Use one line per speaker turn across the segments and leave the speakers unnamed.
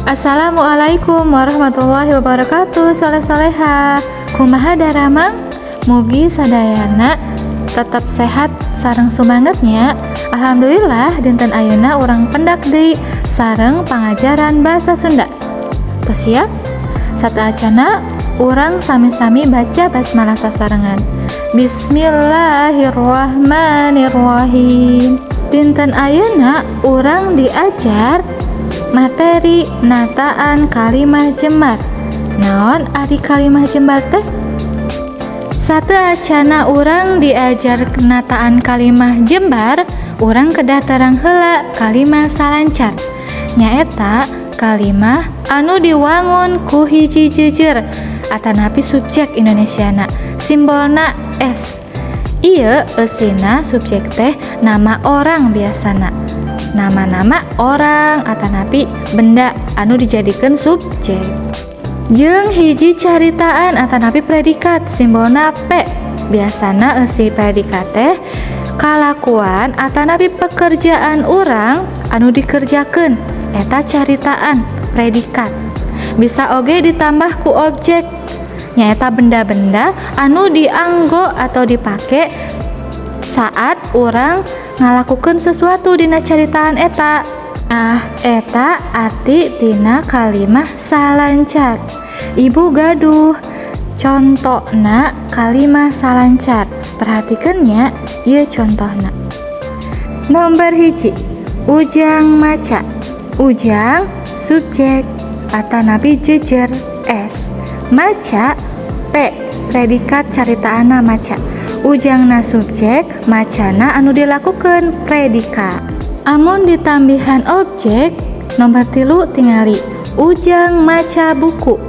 Assalamualaikum warahmatullahi wabarakatuh. Soleh-soleha kumaha daramang mugi sadayana tetap sehat sareng sumangetnya. Alhamdulillah dinten ayeuna urang pendak deui sareng pangajaran bahasa Sunda. Tos siap? Sateacana urang sami-sami baca basmalah sasarengan. Bismillahirrahmanirrahim. Dinten ayeuna urang diajar materi nataan kalimah jembar. Naon ari kalimah jembar teh? Sateacana urang diajar nataan kalimah jembar, urang kedah terang heula kalimah salancar. Nyaeta kalimah anu diwangun ku hiji jejer atanapi subjek Indonesiana, simbolna S. Ieu eusina subjek teh nama orang biasana. Nama-nama orang atanapi benda anu dijadikeun subjek. Jeung hiji caritaan atanapi predikat, simbolna P. Biasana eusi predikat teh kalakuan atanapi pekerjaan urang anu dikerjakeun, eta caritaan predikat. Bisa oge ditambah ku objek, nyaeta benda-benda anu dianggo atau dipake saat urang ngalakukeun sesuatu dina caritaan eta. Eta arti tina kalimah salancar. Ibu gaduh. Contona kalimah salancar. Perhatikeunnya ieu contohna. Nomor hiji, ujang maca. Ujang subjek atanapi jejer S. Maca P. Predikat caritaana maca. Ujangna subjek, macana anu dilakukeun predikat. Amun ditambihan objek, nomor 3 tingali ujang maca buku.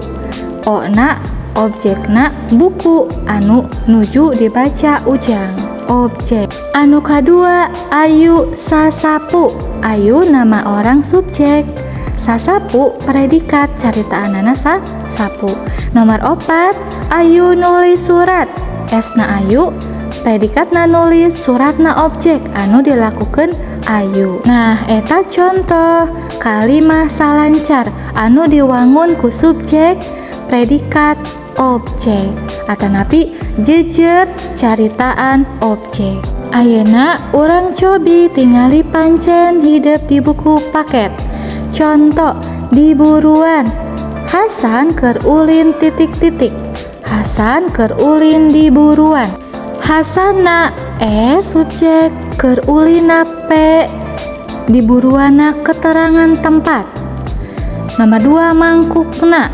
O-na objekna buku anu nuju dibaca ujang. Objek. Anu kadua, ayu sasapu. Ayu nama orang subjek. Sasapu predikat caritaanana sapu. Nomor 4, ayu nulis surat. Esna ayu, predikatna nulis, suratna objek anu dilakukeun ayu. Nah, eta contoh kalimah salancar anu diwangun ku subjek, predikat, objek atanapi jejer caritaan objek. Ayeuna urang cobi tingali pancen hidup di buku paket. Contoh di buruan, Hasan keur ulin titik-titik. Hasan keur ulin di buruan. Hasanna subjek, keur ulina P, di buruana keterangan tempat. Nomor 2, mangkukna.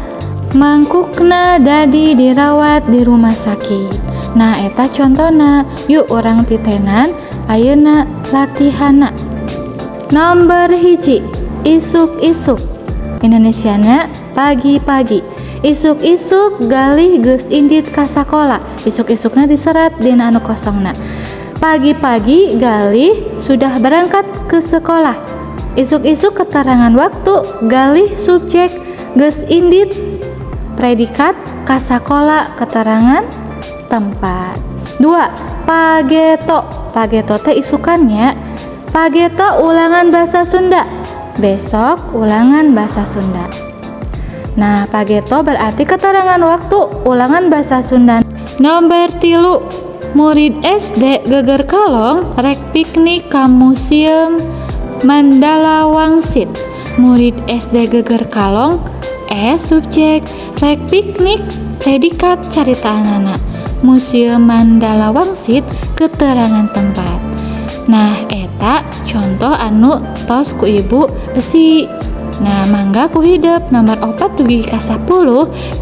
Mangkukna dadi dirawat di rumah sakit. Nah, eta contona. Yuk urang titenan ayeuna latihana. Nomor hiji, isuk-isuk. Indonesiana pagi-pagi. Isuk-isuk galih geus indit ka sakola. Isuk-isukna diserat dina anu kosongna. Pagi-pagi galih sudah berangkat ke sekolah. Isuk-isuk keterangan waktu, galih subjek, geus indit predikat ka sakola keterangan tempat. 2, pageto. Pageto teh isukannya. Pageto ulangan bahasa Sunda. Besok ulangan bahasa Sunda. Nah, pageto berarti keterangan waktu ulangan bahasa Sunda. Nomor 3, murid SD Geger Kalong rek piknik ka Museum Mandala Wangsit. Murid SD Geger Kalong subjek, rek piknik predikat caritaanana. Museum Mandala Wangsit keterangan tempat. Nah, eta contoh anu tos ku ibu eusi. Nah, mangga ku hidup nomor 4 dugi ka 10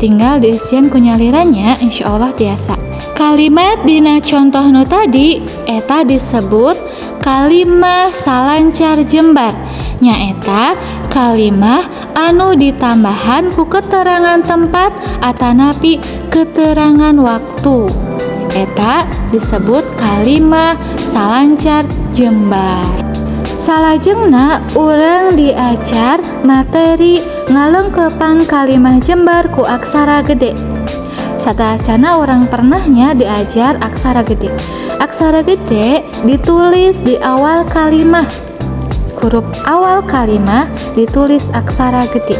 tinggal diisian ku nyalirannya, insyaallah tiasa. Kalimat dina contoh nu tadi eta disebut kalimah salancar jembar. Nyaeta kalimah anu ditambahan ku keterangan tempat atanapi keterangan waktu. Eta disebut kalimah salancar jembar. Salajengna urang diajar materi ngalengkepan kalimah jembar ku aksara gede. Sateacana orang pernahnya diajar aksara gede. Aksara gede ditulis di awal kalimah. huruf awal kalimah ditulis aksara gede.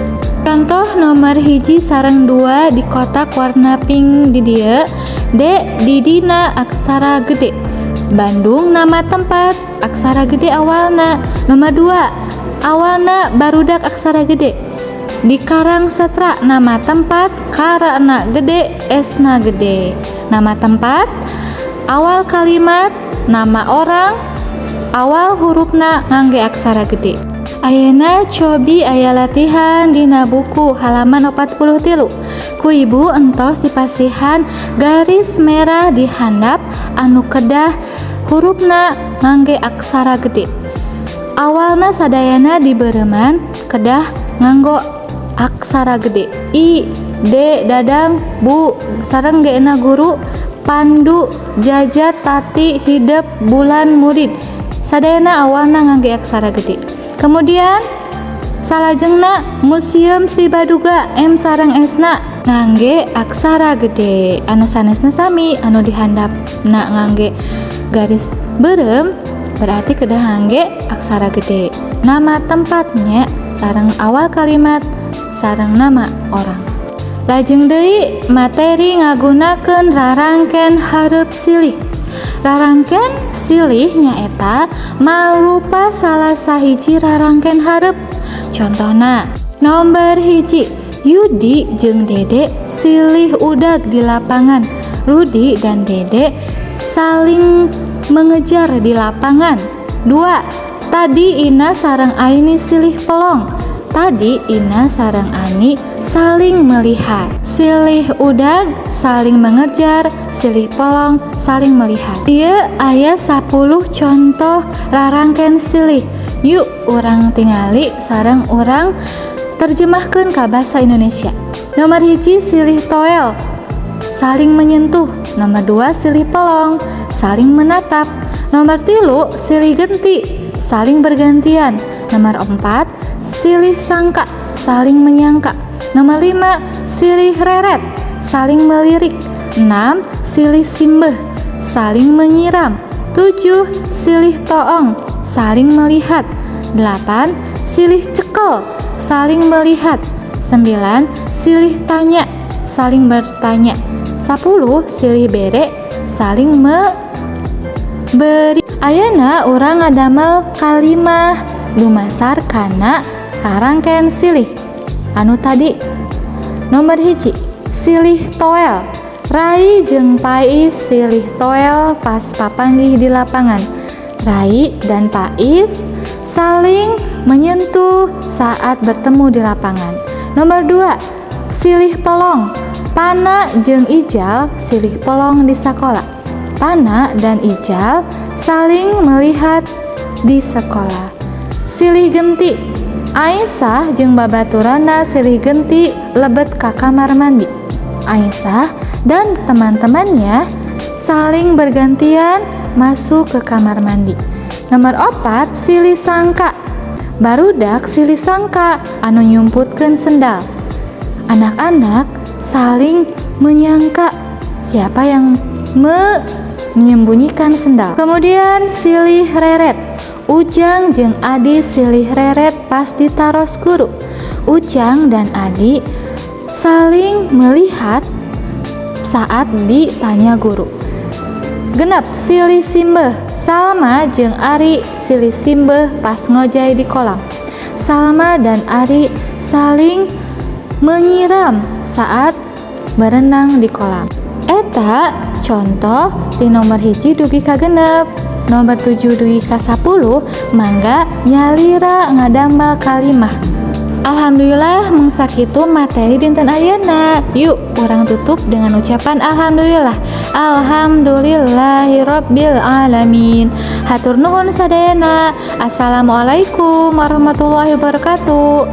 Contoh nomor hiji sareng 2 di kotak warna pink di dieu. D di dina aksara gede. Bandung nama tempat aksara gede awalna. Nomor 2 awalna barudak aksara gede. Di Karang Setra nama tempat karana gede esna gede. Nama tempat, awal kalimat, nama orang, awal hurufna ngangge aksara gede. Ayeuna cobi aya latihan dina buku halaman 43. Ku ibu entos dipasihan garis merah di handap anu kedah hurufna ngangge aksara gede. Awalna sadayana dibeureman kedah nganggo aksara gede. I, D, dadang, bu, sareng geuna guru, pandu, jajat, tati, hidep, bulan, murid. Sadayana awalna ngangge aksara gede. Kemudian salajengna Museum Sri Baduga M sareng Esna ngangge aksara gede. Anu sanesna sami, anu dihandapna ngangge garis beureum berarti kedah ngangge aksara gede. Nama tempatnya sareng awal kalimat sareng nama orang. Lajeng deui materi ngagunakeun rarangken hareup silih. Rarangken silih nyaeta marupa salah sahiji rarangken hareup. Contohna nomor hiji Yudi jeung Dede silih udag di lapangan. Rudi dan Dede saling mengejar di lapangan. 2. Tadi Ina sareng Aini silih pelong. Tadi Ina sareng Ani saling melihat. Silih udag saling mengejar, silih pelong saling melihat. Ieu aya 10 contoh rarangken silih. Yuk urang tingali sareng urang terjemahkeun ka basa Indonesia. Nomor hiji silih toel, saling menyentuh. Nomor 2 silih pelong, saling menatap. Nomor 3 silih genti, saling bergantian. Nomor 4 silih sangka, saling menyangka. Nomor 5 silih reret, saling melirik. 6 silih simbeh, saling menyiram. 7 silih toong, saling melihat. 8 silih cekel, saling melihat. 9 silih tanya, saling bertanya. 10 silih bere, saling memberi. Ayeuna urang ngadamel kalimah lumasar kana rarangken silih anu tadi. Nomor hiji silih toel. Rai jeung Pais silih toel pas papanggih di lapangan. Rai dan Pais saling menyentuh saat bertemu di lapangan. Nomor 2 silih pelong. Pana jeung Ijal silih pelong di sekolah. Pana dan Ijal saling melihat di sekolah. Silih genti. Aisyah jeung babaturana silih genti lebet ka kamar mandi. Aisyah dan teman-temannya saling bergantian masuk ke kamar mandi. Nomor 4 silih sangka. Barudak silih sangka anu nyumputkeun sendal. Anak-anak saling menyangka siapa yang menyembunyikan sendal. Kemudian silih reret. Ujang jeung Adi silih reret pas ditaros guru. Ujang dan Adi saling melihat saat ditanya guru. Genep silih simbeh. Salma jeung Ari silih simbeh pas ngojay di kolam. Salma dan Ari saling menyiram saat berenang di kolam. Eta contoh di nomor hiji dugi ka genep. Nomor 7 dugi ka 10 mangga nyalira ngadamel kalimah. Alhamdulillah mung sakitu materi dinten ayeuna. Yuk urang tutup dengan ucapan alhamdulillah. Alhamdulillahirabbil alamin. Hatur nuhun sadayana. Assalamualaikum warahmatullahi wabarakatuh.